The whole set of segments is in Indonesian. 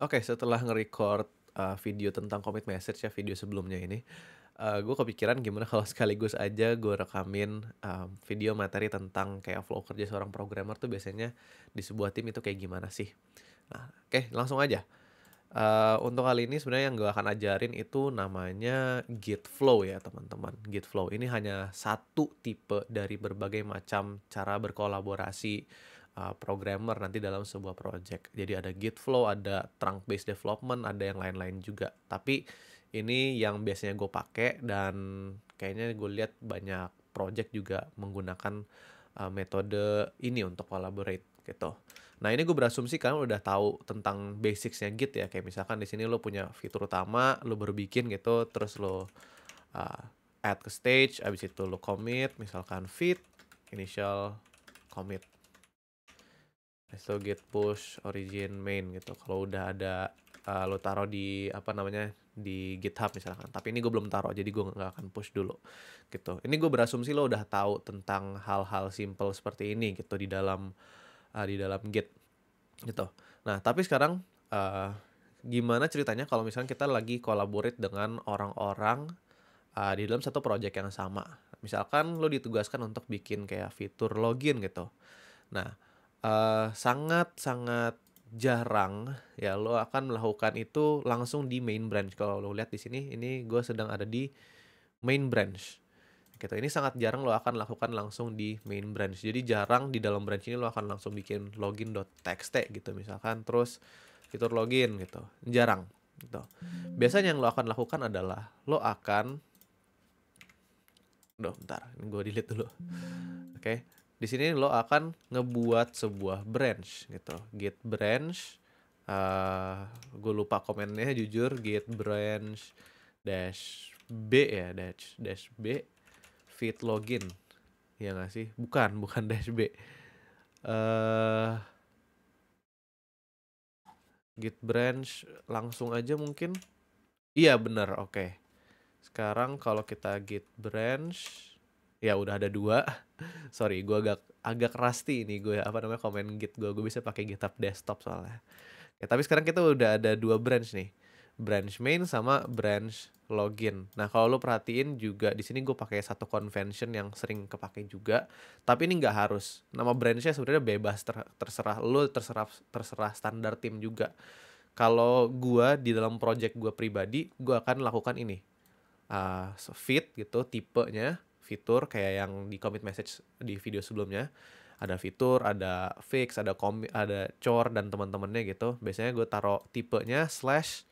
Oke, setelah nge-record, video tentang commit message ya, video sebelumnya ini, gue kepikiran gimana kalau sekaligus aja gue rekamin, video materi tentang kayak flow kerja seorang programmer tuh biasanya di sebuah tim itu kayak gimana sih. Nah, oke langsung aja. Untuk kali ini sebenarnya yang gue akan ajarin itu namanya Git Flow ya teman-teman. Git Flow ini hanya satu tipe dari berbagai macam cara berkolaborasi programmer nanti dalam sebuah project. Jadi ada Git Flow, ada trunk based development, ada yang lain-lain juga. Tapi ini yang biasanya gue pakai dan kayaknya gue lihat banyak project juga menggunakan metode ini untuk collaborate gitu. Nah, ini gue berasumsi kalian udah tahu tentang basicsnya Git ya. Kayak misalkan di sini lo punya fitur utama, lo baru bikin gitu, terus lo uh, add ke stage, abis itu lo commit, misalkan fit, initial commit. Habis itu git push origin main gitu. Kalau udah ada lo taruh di apa namanya di GitHub misalkan. Tapi ini gue belum taruh, jadi gue nggak akan push dulu gitu. Ini gue berasumsi lo udah tahu tentang hal-hal simple seperti ini gitu di dalam Git gitu. Nah, tapi sekarang gimana ceritanya kalau misalnya kita lagi collaborate dengan orang-orang di dalam satu project yang sama. Misalkan lo ditugaskan untuk bikin kayak fitur login gitu. Nah, sangat-sangat jarang ya lo akan melakukan itu langsung di main branch. Kalau lo lihat di sini, ini gue sedang ada di main branch. Gitu. Ini sangat jarang lo akan lakukan langsung di main branch. Jadi jarang di dalam branch ini lo akan langsung bikin login.txt gitu misalkan, terus fitur login gitu. Jarang gitu. Biasanya yang lo akan lakukan adalah lo akan bentar, ini gue delete dulu. Oke. Di sini lo akan ngebuat sebuah branch gitu. Git branch gue lupa komennya jujur, git branch dash b ya, dash b fit login. Ya nggak sih? Bukan, bukan dash b. eh Git branch langsung aja mungkin. Iya bener, oke. Sekarang kalau kita git branch, ya udah ada dua. Sorry, gue agak agak rusty ini gue apa namanya komen git gue bisa pakai GitHub desktop soalnya. Ya, tapi sekarang kita udah ada dua branch nih. Branch main sama branch login. Nah, kalau lo perhatiin juga di sini gue pakai satu convention yang sering kepake juga. Tapi ini nggak harus. Nama branchnya sebenarnya bebas terserah lo, terserah standar tim juga. Kalau gue di dalam project gue pribadi, gue akan lakukan ini. Fit gitu, tipenya, fitur kayak yang di commit message di video sebelumnya. Ada fitur, ada fix, ada chore dan teman-temannya gitu. Biasanya gue taruh tipenya slash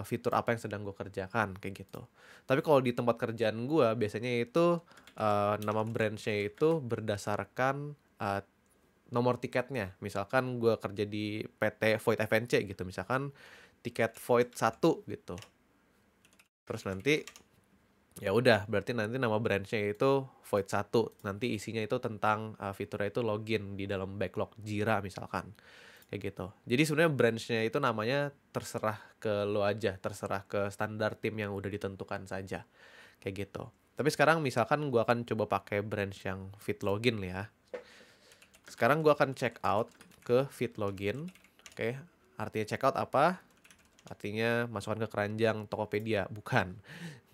fitur apa yang sedang gue kerjakan kayak gitu. Tapi kalau di tempat kerjaan gue biasanya itu nama branchnya itu berdasarkan nomor tiketnya. Misalkan gue kerja di PT Void FNC gitu. Misalkan tiket Void 1 gitu. Terus nanti ya udah berarti nanti nama branchnya itu Void 1. Nanti isinya itu tentang fiturnya itu login di dalam backlog Jira misalkan. Kayak gitu. Jadi sebenarnya branchnya itu namanya terserah ke lo aja, terserah ke standar tim yang udah ditentukan saja. Kayak gitu. Tapi sekarang misalkan gua akan coba pakai branch yang fit login ya. Sekarang gua akan check out ke fit login. Oke, artinya check out apa? Artinya masukkan ke keranjang Tokopedia, bukan.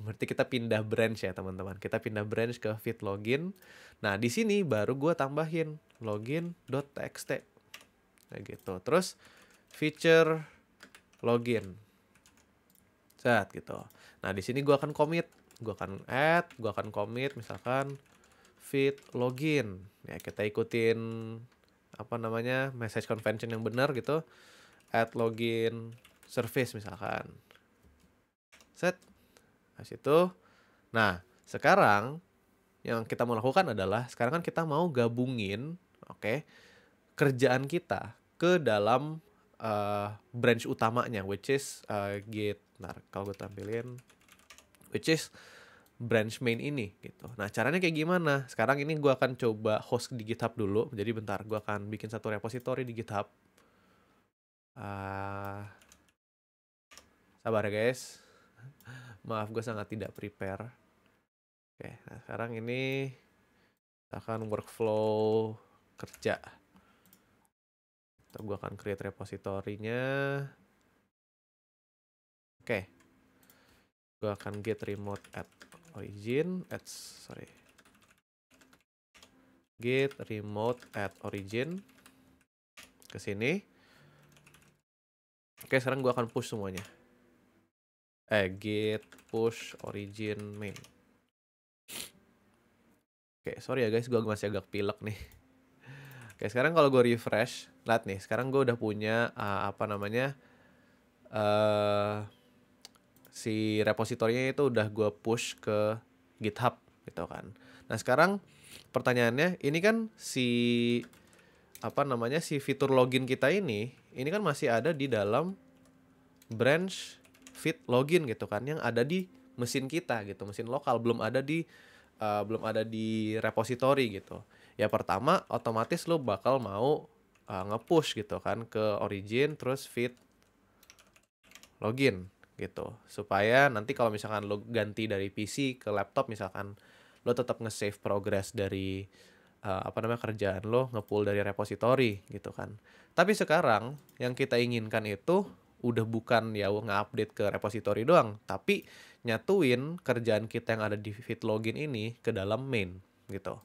Berarti kita pindah branch ya teman-teman. Kita pindah branch ke fit login. Nah di sini baru gue tambahin login.txt kayak gitu. Terus feature login, set gitu. Nah di sini gue akan commit, gue akan add, gue akan commit misalkan fit login. Ya kita ikutin apa namanya message convention yang benar gitu. Add login service misalkan, set. Nah situ. Nah sekarang yang kita mau lakukan adalah sekarang kan kita mau gabungin, oke, kerjaan kita ke dalam branch utamanya, which is Git. Nah, kalau gue tampilin, which is branch main ini gitu. Nah, caranya kayak gimana? Sekarang ini gue akan coba host di GitHub dulu. Jadi bentar, gue akan bikin satu repository di GitHub. Sabar ya guys. Maaf, gue sangat tidak prepare. Oke, nah sekarang ini akan workflow kerja. Gue akan create repository-nya. Oke, gue akan get remote at origin, get remote at origin ke sini. Oke, sekarang gue akan push semuanya. Git push origin main. Oke, sorry ya guys, gue masih agak pilek nih. Oke, sekarang kalau gue refresh, lihat nih, sekarang gue udah punya si repositorinya itu udah gue push ke GitHub gitu kan. Nah sekarang pertanyaannya, ini kan si fitur login kita ini kan masih ada di dalam branch feed login gitu kan, yang ada di mesin kita gitu, mesin lokal, belum ada di repository gitu. Ya pertama otomatis lo bakal mau nge-push gitu kan ke origin terus feed login gitu, supaya nanti kalau misalkan lo ganti dari PC ke laptop misalkan, lo tetap nge-save progress dari kerjaan lo, nge-pull dari repository gitu kan. Tapi sekarang yang kita inginkan itu udah bukan ya nge-update ke repository doang, tapi nyatuin kerjaan kita yang ada di feed login ini ke dalam main gitu.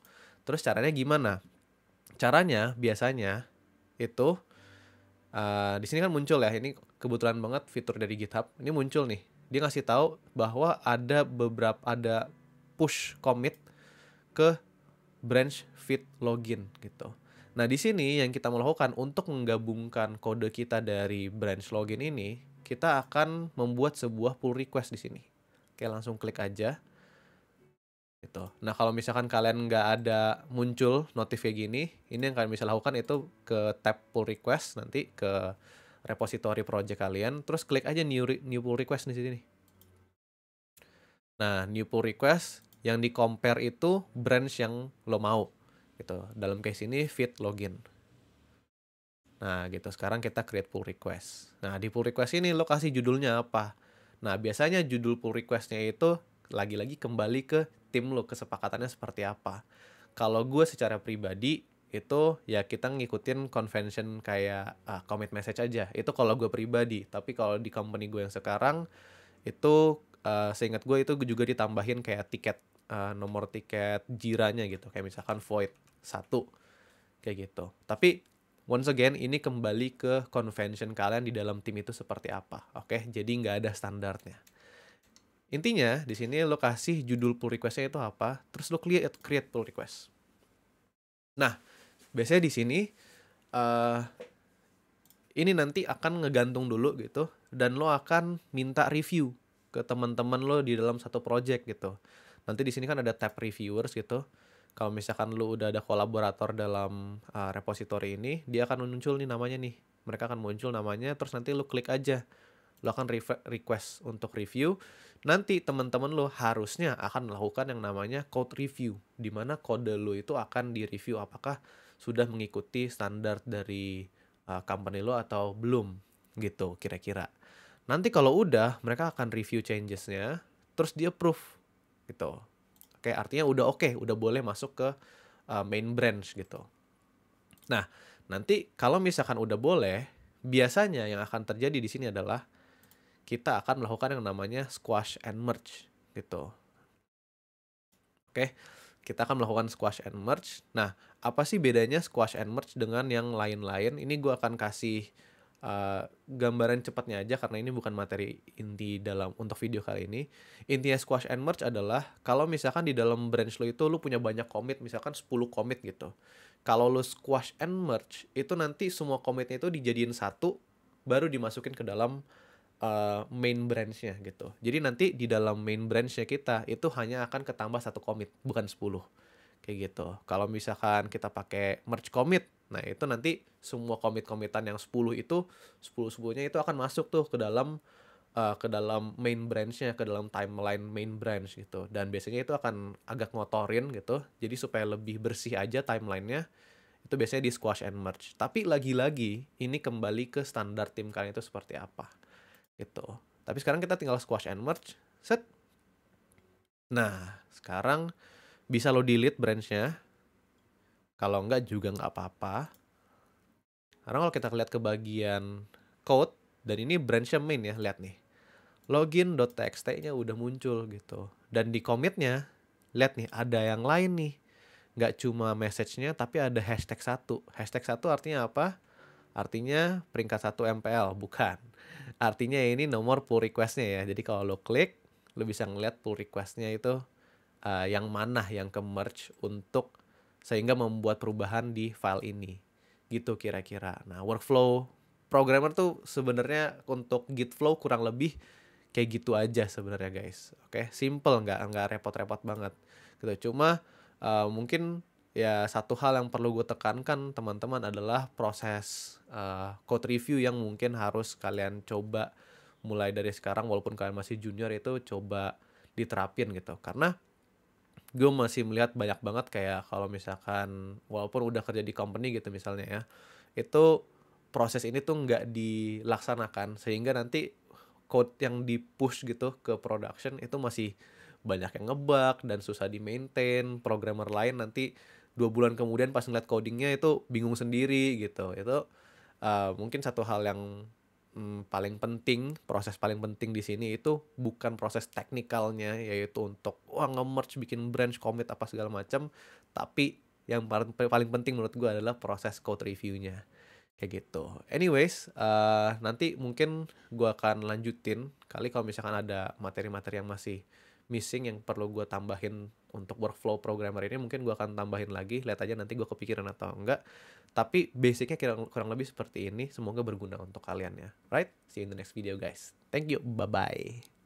Terus caranya gimana? Caranya biasanya itu di sini kan muncul ya, ini kebetulan banget fitur dari GitHub ini muncul nih. Dia ngasih tahu bahwa ada push commit ke branch feed login gitu. Nah, di sini yang kita mau lakukan untuk menggabungkan kode kita dari branch login ini, kita akan membuat sebuah pull request di sini. Oke, langsung klik aja. Gitu. Nah, kalau misalkan kalian nggak ada muncul notif kayak gini, ini yang kalian bisa lakukan itu ke tab pull request, nanti ke repository project kalian, terus klik aja new pull request di sini. Nah, new pull request yang di compare itu branch yang lo mau gitu. Dalam case ini feed login. Nah, gitu. Sekarang kita create pull request. Nah, di pull request ini lo kasih judulnya apa? Nah, biasanya judul pull requestnya itu lagi-lagi kembali ke tim lo, kesepakatannya seperti apa. Kalau gue secara pribadi itu ya kita ngikutin convention kayak commit message aja. Itu kalau gue pribadi. Tapi kalau di company gue yang sekarang itu seingat gue itu juga ditambahin kayak tiket, nomor tiket jiranya gitu. Kayak misalkan void 1 kayak gitu. Tapi once again ini kembali ke convention kalian di dalam tim itu seperti apa. Oke, jadi nggak ada standarnya. Intinya di sini lo kasih judul pull requestnya itu apa, terus lo create pull request. Nah, biasanya di sini ini nanti akan ngegantung dulu gitu, dan lo akan minta review ke teman-teman lo di dalam satu project gitu. Nanti di sini kan ada tab reviewers gitu. Kalau misalkan lo udah ada kolaborator dalam repository ini, dia akan muncul nih namanya nih. Mereka akan muncul namanya, terus nanti lo klik aja. Lo akan request untuk review. Nanti teman-teman lo harusnya akan melakukan yang namanya code review, di mana kode lo itu akan direview apakah sudah mengikuti standar dari company lo atau belum gitu kira-kira. Nanti kalau udah, mereka akan review changesnya, terus dia approve gitu. Oke, artinya udah oke, udah boleh masuk ke main branch gitu. Nah, nanti kalau misalkan udah boleh, biasanya yang akan terjadi di sini adalah kita akan melakukan yang namanya squash and merge gitu. Oke, kita akan melakukan squash and merge. Nah, apa sih bedanya squash and merge dengan yang lain-lain? Ini gue akan kasih gambaran cepatnya aja karena ini bukan materi inti dalam untuk video kali ini. Intinya squash and merge adalah kalau misalkan di dalam branch lo itu lo punya banyak commit, misalkan 10 commit gitu. Kalau lo squash and merge, itu nanti semua commitnya itu dijadiin satu, baru dimasukin ke dalam main branch-nya gitu. Jadi nanti di dalam main branch-nya kita itu hanya akan ketambah satu commit, bukan 10. Kayak gitu. Kalau misalkan kita pakai merge commit, nah itu nanti semua commit-commitan yang 10 itu 10-10-nya itu akan masuk tuh ke dalam main branch-nya, ke dalam timeline main branch gitu. Dan biasanya itu akan agak ngotorin gitu. Jadi supaya lebih bersih aja timeline-nya, itu biasanya di squash and merge. Tapi lagi-lagi ini kembali ke standar tim kalian itu seperti apa gitu. Tapi sekarang kita tinggal squash and merge, set. Nah, sekarang bisa lo delete branch-nya. Kalau enggak juga nggak apa-apa. Karena kalau kita lihat ke bagian code, dan ini branch-nya main ya, lihat nih. login.txt-nya udah muncul gitu. Dan di commit-nya, lihat nih ada yang lain nih. Nggak cuma message-nya tapi ada hashtag 1. Hashtag 1 artinya apa? Artinya peringkat 1 MPL, bukan. Artinya ini nomor pull request-nya ya. Jadi kalau lo klik, lo bisa ngeliat pull request-nya itu yang mana yang ke merge untuk sehingga membuat perubahan di file ini. Gitu kira-kira. Nah, workflow programmer tuh sebenarnya untuk Git flow kurang lebih kayak gitu aja sebenarnya guys. Oke, simple, nggak repot-repot banget. Gitu. Cuma mungkin ya satu hal yang perlu gue tekankan teman-teman adalah proses code review yang mungkin harus kalian coba mulai dari sekarang walaupun kalian masih junior itu coba diterapin gitu. Karena gue masih melihat banyak banget kayak kalau misalkan walaupun udah kerja di company gitu misalnya ya, itu proses ini tuh nggak dilaksanakan sehingga nanti code yang di-push gitu ke production itu masih banyak yang ngebug dan susah di-maintain. Programmer lain nanti 2 bulan kemudian pas ngeliat codingnya itu bingung sendiri gitu. Itu mungkin satu hal yang paling penting, proses paling penting di sini itu bukan proses teknikalnya, yaitu untuk nge-merge, bikin branch, commit apa segala macam, tapi yang paling penting menurut gue adalah proses code review-nya. Kayak gitu. Anyways, nanti mungkin gue akan lanjutin kali kalau misalkan ada materi-materi yang masih missing yang perlu gue tambahin untuk workflow programmer ini, mungkin gue akan tambahin lagi. Lihat aja nanti gue kepikiran atau enggak. Tapi basicnya kurang lebih seperti ini. Semoga berguna untuk kalian ya. Right? See you in the next video guys. Thank you. Bye-bye.